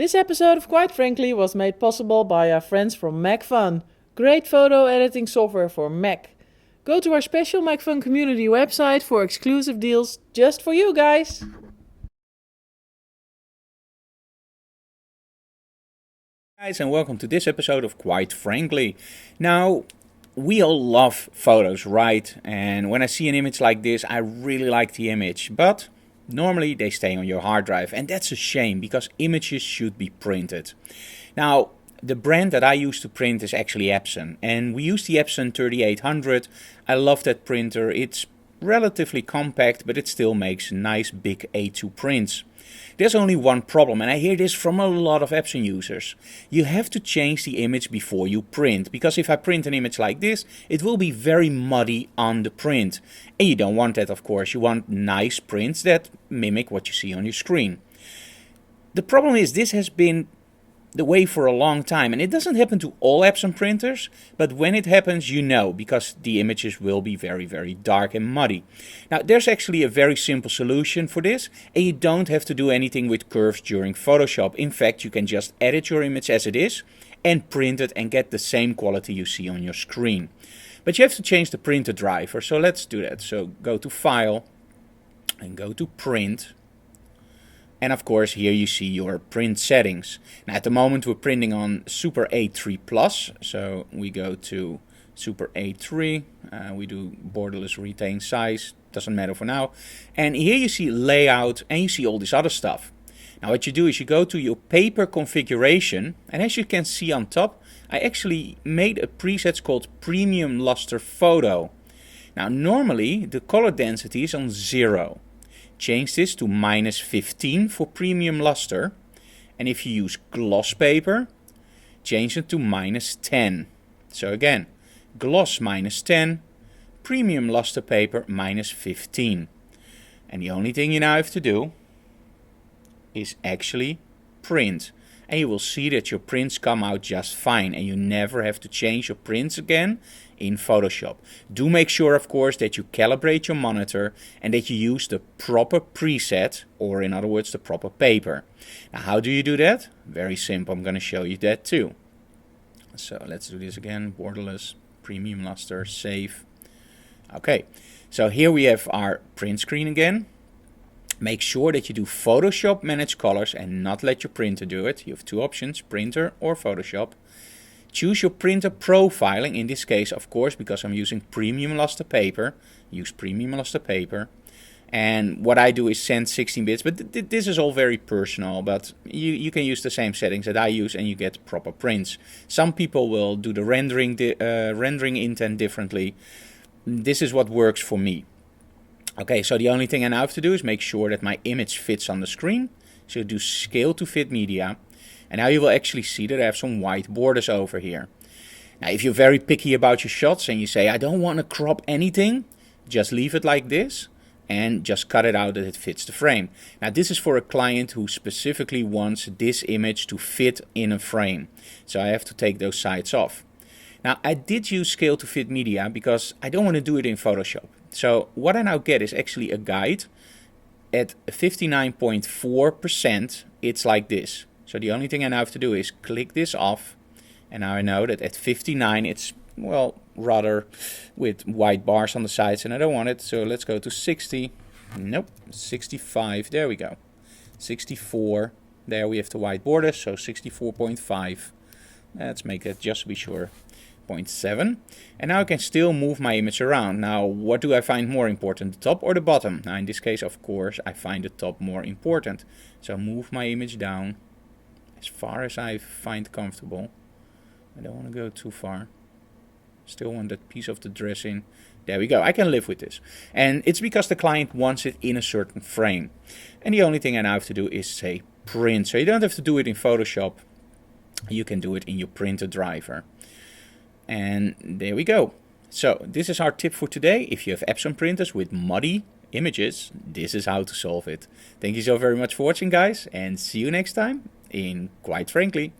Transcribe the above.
This episode of Quite Frankly was made possible by our friends from MacFun, great photo editing software for Mac. Go to our special MacFun community website for exclusive deals just for you guys. Guys, and welcome to this episode of Quite Frankly. Now, we all love photos, right? And when I see an image like this, I really like the image, but normally they stay on your hard drive, and that's a shame because images should be printed. Now, the brand that I use to print is actually Epson, and we use the Epson 3800. I love that printer. It's relatively compact, but it still makes nice big A2 prints. There's only one problem, and I hear this from a lot of Epson users. You have to change the image before you print, because if I print an image like this, it will be very muddy on the print. And you don't want that, of course. You want nice prints that mimic what you see on your screen. The problem is this has been the way for a long time, and it doesn't happen to all Epson printers, but when it happens, you know, because the images will be very, very dark and muddy. Now, there's actually a very simple solution for this, and you don't have to do anything with curves during Photoshop. In fact, you can just edit your image as it is and print it and get the same quality you see on your screen. But you have to change the printer driver, so let's do that. So go to File and go to Print. And of course, here you see your print settings. Now, at the moment, we're printing on Super A3 Plus. So we go to Super A3. We do borderless retain size. Doesn't matter for now. And here you see layout and you see all this other stuff. Now, what you do is you go to your paper configuration. And as you can see on top, I actually made a preset called Premium Luster Photo. Now, normally, the color density is on 0. Change this to -15 for premium luster, and if you use gloss paper, change it to -10. So again, gloss -10, premium luster paper -15. And the only thing you now have to do is actually print. And you will see that your prints come out just fine, and you never have to change your prints again in Photoshop. Do make sure, of course, that you calibrate your monitor and that you use the proper preset, or in other words, the proper paper. Now, how do you do that? Very simple. I'm going to show you that too. So let's do this again. Borderless, premium luster, save. Okay, so here we have our print screen again. Make sure that you do Photoshop Manage Colors and not let your printer do it. You have two options, printer or Photoshop. Choose your printer profiling, in this case, of course, because I'm using premium luster paper. Use premium luster paper. And what I do is send 16 bits, but this is all very personal, but you can use the same settings that I use and you get proper prints. Some people will do the rendering intent differently. This is what works for me. Okay, so the only thing I now have to do is make sure that my image fits on the screen. So do Scale to Fit Media. And now you will actually see that I have some white borders over here. Now, if you're very picky about your shots and you say, I don't want to crop anything, just leave it like this and just cut it out that it fits the frame. Now, this is for a client who specifically wants this image to fit in a frame. So I have to take those sides off. Now, I did use Scale to Fit Media because I don't want to do it in Photoshop. So what I now get is actually a guide. At 59.4%, it's like this. So the only thing I now have to do is click this off. And now I know that at 59, it's, well, rather with white bars on the sides. And I don't want it. So let's go to 60. Nope, 65. There we go. 64. There we have the white borders. So 64.5. Let's make it just to be sure. 0.7, and now I can still move my image around. Now, what do I find more important, the top or the bottom? Now, in this case, of course, I find the top more important. So move my image down as far as I find comfortable. I don't want to go too far. Still want that piece of the dressing. There we go. I can live with this. And it's because the client wants it in a certain frame. And the only thing I now have to do is say print. So you don't have to do it in Photoshop. You can do it in your printer driver. And there we go. So this is our tip for today. If you have Epson printers with muddy images, this is how to solve it. Thank you so very much for watching, guys, and see you next time in Quite Frankly.